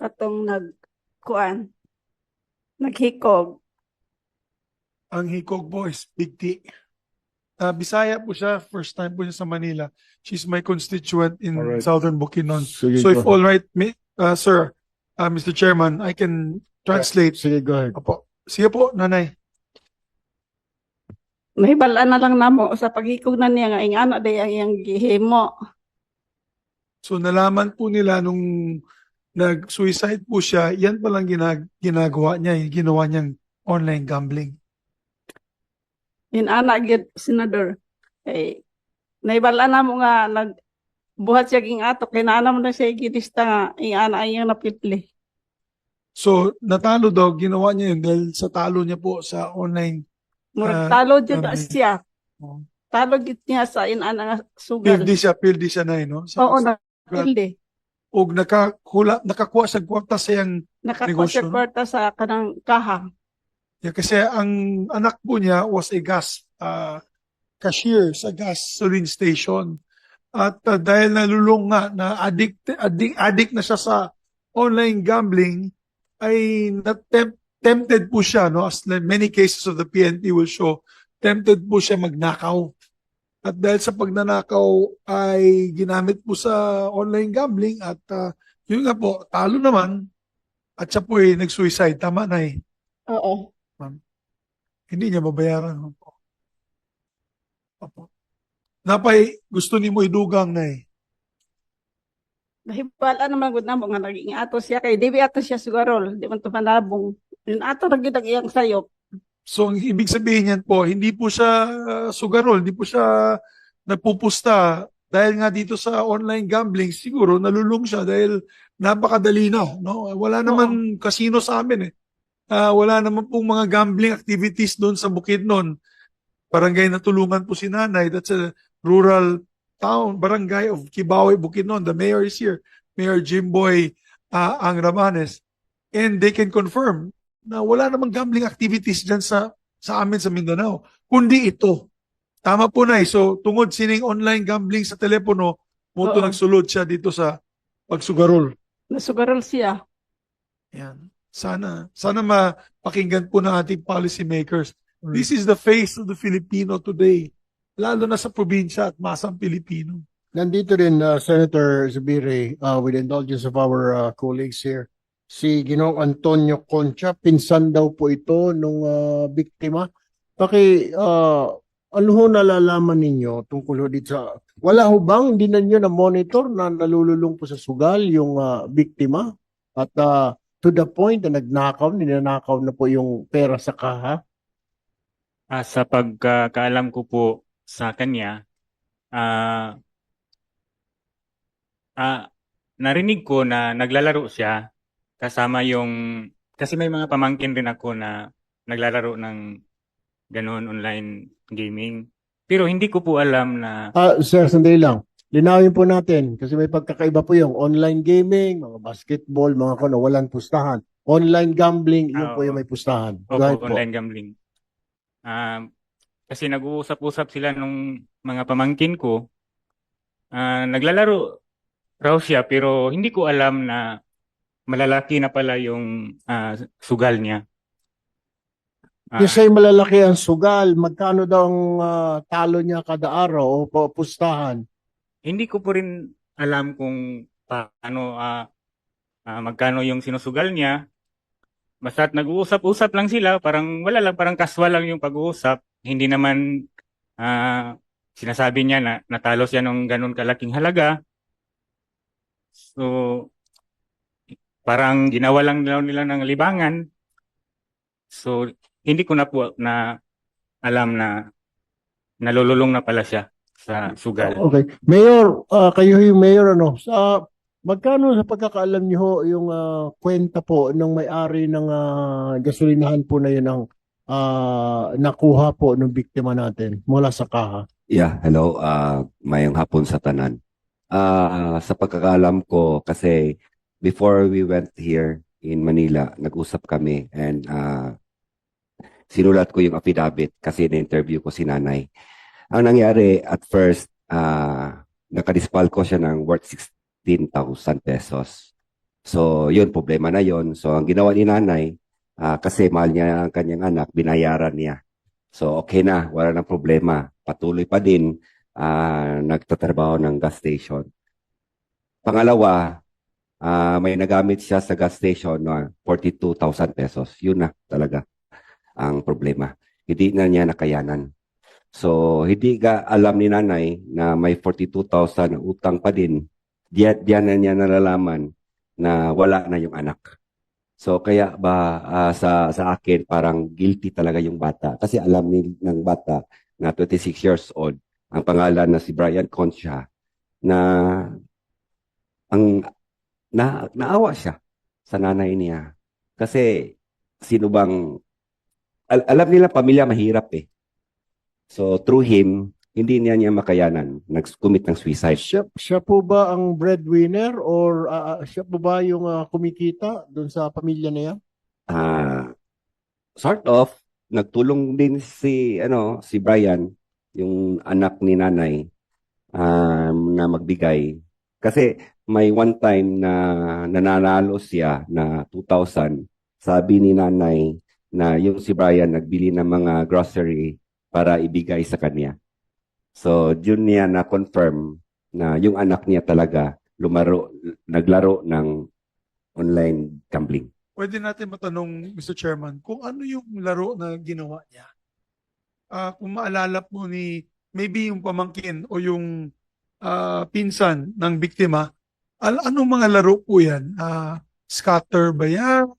katong kuan, naghikog. Ang hikog po is Big T. Bisaya po siya. First time po siya sa Manila. She's my constituent in Alright. Southern Bukidnon. Sige, So if go. all right, sir, Mr. Chairman, I can translate. Sige, go ahead. Opo. Sige po, nanay. Nahibalaan na lang namo sa paghikog na niya nga ingana day ang iyang gihimo. So nalaman po nila nung nag-suicide po siya, yan palang ginagawa niya, yung ginawa niyang online gambling. Inana gid senador. Eh, nahibalaan namo nga buhat siya ging ato kay naa mo na siya gilista nga ingana ang iyang napitli. So natalo daw, ginawa niya yun dahil sa talo niya po sa online. Murag talo jud gambling. siya. Oh. Talo gid niya sa inana nga sugal. Pildi siya na no? Oo na pildi. O nakakuha sa kwarta sa yung Nakakuha siya negosyo. kwarta sa kanang kaha. Yeah, kasi ang anak po niya was a gas cashier sa gasoline station. At dahil nalulung nga na addict na siya sa online gambling, ay tempted po siya, no? As many cases of the PNP will show, tempted po siya magnakaw. At dahil sa pagnanakaw ay ginamit po sa online gambling at yun nga po, talo naman at siya po ay nag-suicide. Tama na eh. Oo. Hindi niya babayaran. Opo. Napay, gusto ni mo idugang na eh. Nahibala naman gud namo nga naging ato siya kay di ato siya sugarol, di man to manabong. Yun ato ra gid ang iyang sayop. So, ang ibig sabihin yan po, hindi po siya sugarol, hindi po siya nagpupusta. Dahil nga dito sa online gambling, siguro nalulung siya dahil napakadali na. No? Wala naman casino sa amin eh. Wala naman pong mga gambling activities doon sa Bukidnon. Barangay na tulungan po si nanay. That's a rural town, barangay of Kibawe, Bukidnon. The mayor is here. Mayor Jimboy Ang Ramanes. And they can confirm na wala namang gambling activities dyan sa amin sa Mindanao. Kundi ito. Tama po na So, tungod sining online gambling sa telepono, moto Oo. nagsulod siya dito sa pagsugarol. Nasugarol siya. Yan. Sana mapakinggan po ng ating policy makers. This is the face of the Filipino today. Lalo na sa probinsya at masang Pilipino. Nandito rin, Senator Zubiri, with the indulgence of our colleagues here, si Ginoong Antonio Concha, pinsan daw po ito nung biktima. Ano ho nalalaman ninyo tungkol ho dito sa, wala ho bang, hindi na nyo na-monitor na nalululong po sa sugal yung biktima? At to the point na ninanakaw na po yung pera sa kaha? Sa pagkakaalam ko po sa kanya, narinig ko na naglalaro siya kasama kasi may mga pamangkin rin ako na naglalaro ng ganoon online gaming. Pero hindi ko po alam na Sir, sandali lang. Linawin po natin kasi may pagkakaiba po yung online gaming, mga basketball, mga walang pustahan. Online gambling, yun po yung may pustahan. Go ahead po. online gambling. Kasi nag-uusap-usap sila nung mga pamangkin ko. Naglalaro raw siya pero hindi ko alam na malalaki na pala yung sugal niya. Yung sa'yo malalaki ang sugal, magkano daw ang talo niya kada araw o pustahan? Hindi ko po rin alam kung paano magkano yung sinusugal niya. Basta't nag-uusap-usap lang sila, parang wala lang, parang casual lang yung pag-uusap. Hindi naman sinasabi niya na natalo siya ng ganun kalaking halaga. So, parang ginawa lang nila ng libangan. So, hindi ko na po na alam na nalululong na pala siya sa sugal. Okay. Mayor, kayo yung mayor, magkano sa pagkakaalam niyo ho yung kwenta po ng may-ari ng gasolinahan po na yun ang nakuha po ng biktima natin mula sa kaha? Yeah, hello. Mayong hapon sa tanan. Sa pagkakaalam ko, kasi before we went here in Manila, nag-usap kami and sinulat ko yung affidavit kasi na-interview ko si nanay. Ang nangyari at first, nakadispal ko siya ng worth 16,000 pesos. So, yun, problema na yun. So, ang ginawa ni nanay, kasi mahal niya ang kanyang anak, binayaran niya. So, okay na, wala nang problema. Patuloy pa din, nagtatrabaho ng gas station. Pangalawa, may nagamit siya sa gas station na 42,000 pesos. Yun na talaga ang problema. Hindi na niya nakayanan. So, hindi ka alam ni nanay na may 42,000 na utang pa din. Diyan na niya nalalaman na wala na yung anak. So, kaya ba sa akin parang guilty talaga yung bata. Kasi alam ng bata na 26 years old, ang pangalan na si Brian Concha, na ang naawa siya sa nanay niya. Kasi sino bang alam nila pamilya mahirap eh. So through him, hindi niya makayanan. Nag-commit ng suicide. Siya po ba ang breadwinner or siya po ba yung kumikita doon sa pamilya na yan? Sort of, nagtulong din si Brian, yung anak ni nanay, na magbigay. Kasi may one time na nananalo siya na 2,000. Sabi ni nanay na yung si Brian nagbili ng mga grocery para ibigay sa kanya. So, yun niya na-confirm na yung anak niya talaga naglaro ng online gambling. Pwede natin matanong, Mr. Chairman, kung ano yung laro na ginawa niya. Kung maalala po maybe yung pamangkin o yung pinsan ng biktima, anong mga laro po yan? Scatter ba yan?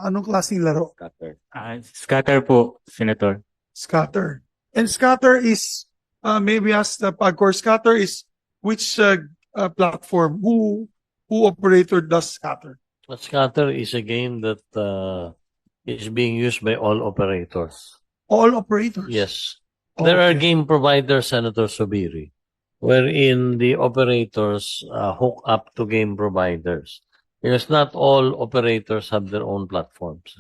Anong klaseng laro? Cutter. Scatter po, Senator. Scatter. And scatter is, maybe ask the Pagcor, scatter is which platform? Who operator does scatter? But Scatter is a game that is being used by all operators. All operators? Yes. There are Okay. game providers, Senator Subiri, wherein the operators hook up to game providers. Because not all operators have their own platforms.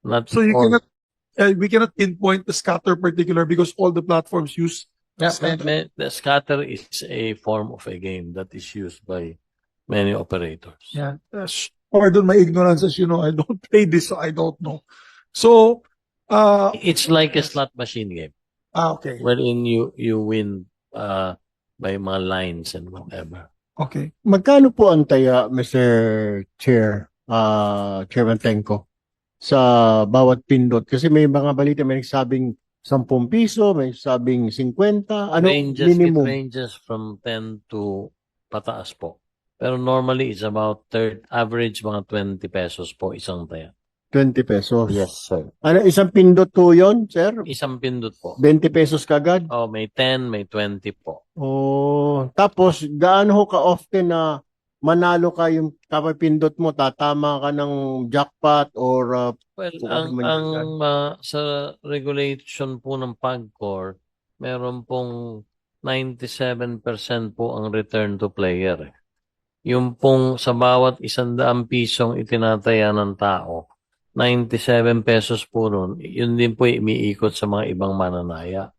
Not So you all. we cannot pinpoint the scatter particular because all the platforms use Yeah, scatter. the Scatter is a form of a game that is used by many operators. Yeah. Pardon my ignorance, as you know, I don't play this, so I don't know. So, It's like a slot machine game, okay. wherein you win by mga lines and whatever. Okay. Magkano po ang taya, Mr. Chair, Chairman Tenko, sa bawat pindot? Kasi may mga balita, may nagsabing 10 piso, may nagsabing 50. Ano It minimum? ranges from 10 to pataas po. Pero normally it's about average mga 20 pesos po isang taya. 20 pesos. Yes, sir. Ano, isang pindot po yun, sir? Isang pindot po. 20 pesos kagad? Oh, may 10, may 20 po. Oh, tapos gaano ho ka-often na manalo ka yung kapag pindot mo, tatama ka ng jackpot or Well, Kung ang ano man yan. sa regulation po ng PAGCOR, meron pong 97% po ang return to player. Yung pong sa bawat 100 pisong itinataya ng tao, 97 pesos po nun, yun din po umiikot sa mga ibang mananaya.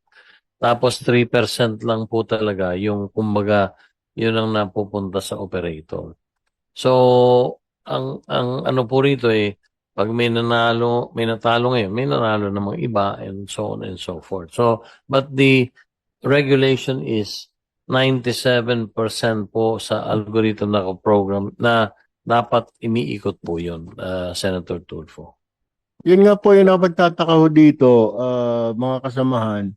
Tapos 3% lang po talaga yung kumbaga yun ang napupunta sa operator. So, ang ano po rito pag may natalo ngayon, may nanalo namang iba and so on and so forth. So, but the regulation is 97% po sa algorithm na program na dapat umiikot po yun, Senator Tulfo. Yun nga po yung napagtataka ho dito, mga kasamahan.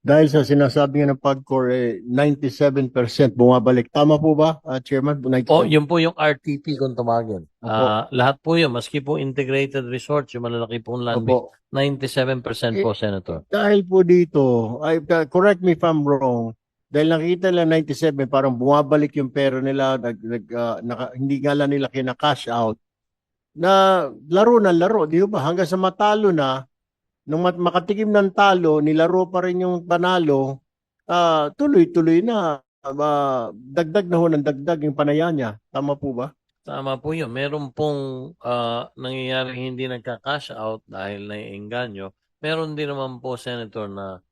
Dahil sa sinasabi nga ng PAGCOR, 97% bumabalik. Tama po ba, Chairman? 97%? O, yun po yung RTP kung tumagin. Opo. Lahat po yun, maski po integrated resorts, yung malalaki pong land Opo. 97% po, Senator. Dahil po dito, correct me if I'm wrong, dahil nakita nila 97, parang bumabalik yung pera nila, hindi nga lang nila kina-cash out, na laro, di ba? Hanggang sa matalo na, nung makatikim ng talo, nilaro pa rin yung panalo, tuloy-tuloy na, dagdag na ho ng dagdag yung panaya niya. Tama po ba? Tama po yun. Meron pong nangyayari hindi nagka-cash out dahil naiengganyo. Meron din naman po, Senator, na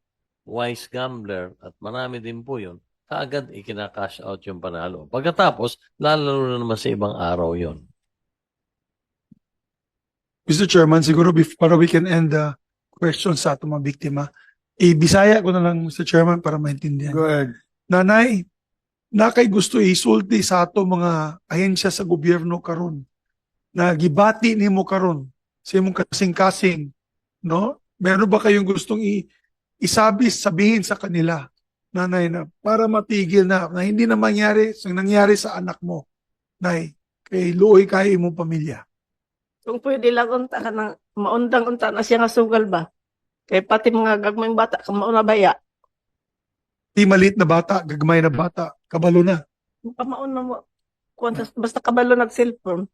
wise gambler at marami din po yun kaagad ikina-cash out yung panalo. Pagkatapos, lalaro na naman sa ibang araw yon. Mr. Chairman, siguro para we can end the questions sa atong mga biktima, Bisaya ko na lang, Mr. Chairman, para maintindihan. Go ahead. Nanay, na kay gusto isulti sa ato mga ahensya sa gobyerno karon na gibati nimo karon sa imong kasing-kasing, no? Meron ba kayong gustong sabihin sa kanila, nanay, na para matigil na hindi na mangyari nangyari sa anak mo, nay, kay luoy kayo imong pamilya. Kung pwede lang unta ka na, maundang-unta na siya nga sugal ba? Kay pati mga gagmayng bata, kamauna baya. Di maliit na bata, gagmay na bata, kabalo na. Pamauna mo. Basta kabalo nag-cellphone.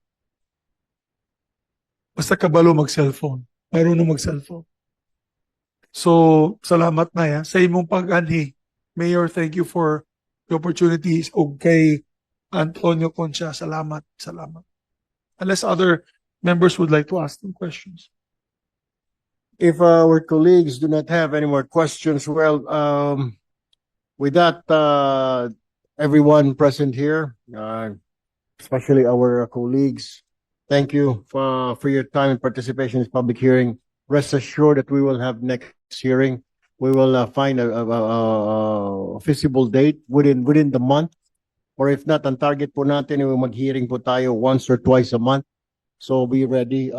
Basta kabalo mag-cellphone. Marunong mag-cellphone. So, salamat na ya. Sa imong pag-anhi, Mayor, thank you for the opportunities. O kay Antonio Concha, salamat. Unless other members would like to ask them questions. If our colleagues do not have any more questions, well, with that, everyone present here, especially our colleagues, thank you for your time and participation in this public hearing. Rest assured that we will have next hearing. We will find a feasible date within the month, or if not, ang target po natin, mag-hearing po tayo once or twice a month. So be ready,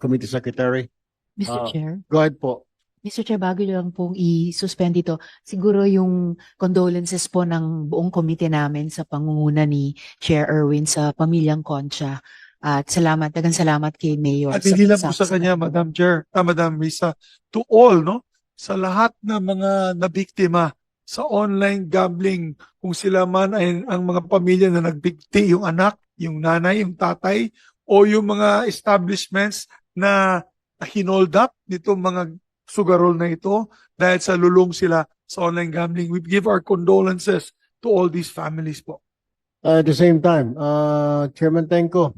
Committee Secretary. Mr. Chair, Go ahead po. Mr. Chair, bago lang pong i-suspend ito, siguro yung condolences po ng buong komite namin sa pangunguna ni Chair Erwin sa pamilyang Concha. At dagang salamat kay Mayor. At hindi lang po sa kanya, Madam Chair, Madam Risa, to all, no? Sa lahat ng mga nabiktima sa online gambling, kung sila man ay ang mga pamilya na nagbigti, yung anak, yung nanay, yung tatay, o yung mga establishments na hinold up nitong mga sugarol na ito dahil sa lulong sila sa online gambling. We give our condolences to all these families po. At the same time, Chairman Tenko,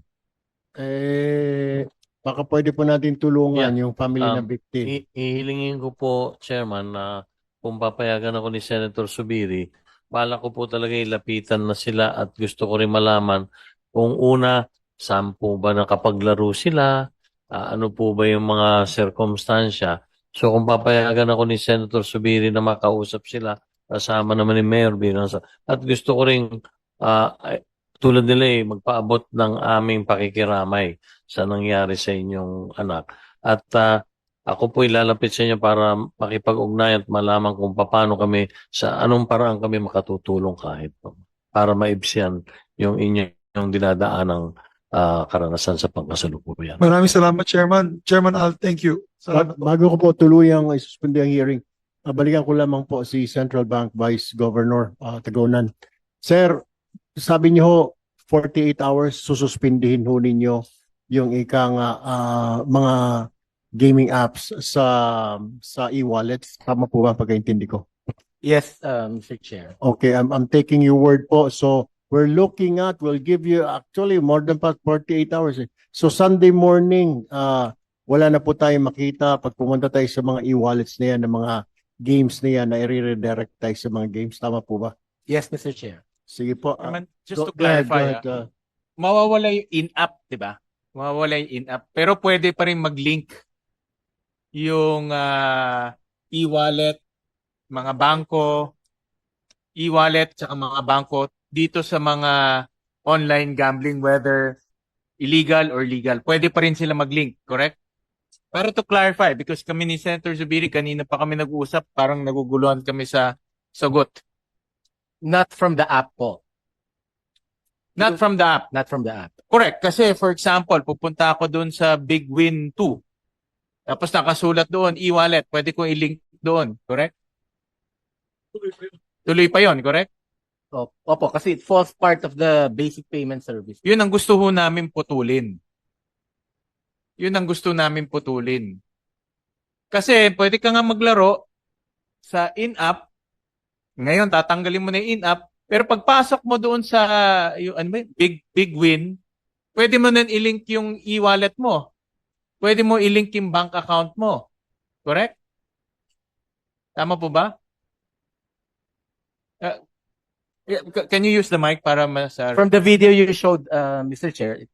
baka pwede po natin tulungan yung family ng victim. Ihilingin ko po, Chairman, na kung papayagan ako ni Senator Subiri, bala ko po talaga ilapitan na sila at gusto ko rin malaman kung una, saan po ba nakapaglaro sila, ano po ba yung mga sirkumstansya. So kung papayagan ako ni Senator Subiri na makausap sila, kasama naman ni Mayor bilang at gusto ko rin tulad nila magpaabot ng aming pakikiramay sa nangyari sa inyong anak. At ako po ilalapit sa inyo para makipag-ugnay at malaman kung paano kami, sa anong paraan kami makatutulong kahit po, para maibsiyan yung inyong dinadaanang karanasan sa pangkasalukuyan. Maraming salamat, Chairman. Chairman Al, thank you. Salamat po. Bago ko po tuluyang isuspindi ang hearing, balikan ko lamang po si Central Bank Vice Governor Tagonan. Sir, sabi niyo ho, 48 hours sususpindihin ho ninyo yung mga gaming apps sa e-wallets. Tama po ba ang pagkaintindi ko? Yes, Mr. Chair. Okay, I'm taking your word po. So, we'll give you actually more than 48 hours. So, Sunday morning, wala na po tayo makita pag pumunta tayo sa mga e-wallets na yan, ng mga games na yan, na i-redirect tayo sa mga games. Tama po ba? Yes, Mr. Chair. Sige po. Just to Go ahead, clarify, mawawala yung in-app, di ba? Mawawala yung in-app. Pero pwede pa rin mag-link yung e-wallet, mga bangko, e-wallet, tsaka mga bangko dito sa mga online gambling, whether illegal or legal. Pwede pa rin sila mag-link, correct? Pero to clarify, because kami ni Senator Zubiri, kanina pa kami nag-uusap, parang naguguluhan kami sa sagot. Not from the app po. Not from the app. Not from the app. Correct. Kasi for example, pupunta ako doon sa Big Win 2. Tapos nakasulat doon, e-wallet. Pwede ko i-link doon. Correct? Tuloy pa yon, correct? Opo, kasi it falls part of the basic payment service. Yun ang gusto ho namin putulin. Yun ang gusto namin putulin. Kasi pwede ka nga maglaro sa in-app. Ngayon, tatanggalin mo na yung in-app. Pero pagpasok mo doon sa yung, big win, pwede mo na i-link yung e-wallet mo. Pwede mo i-link yung bank account mo. Correct? Tama po ba? Can you use the mic para mas... From the video you showed, Mr. Chair,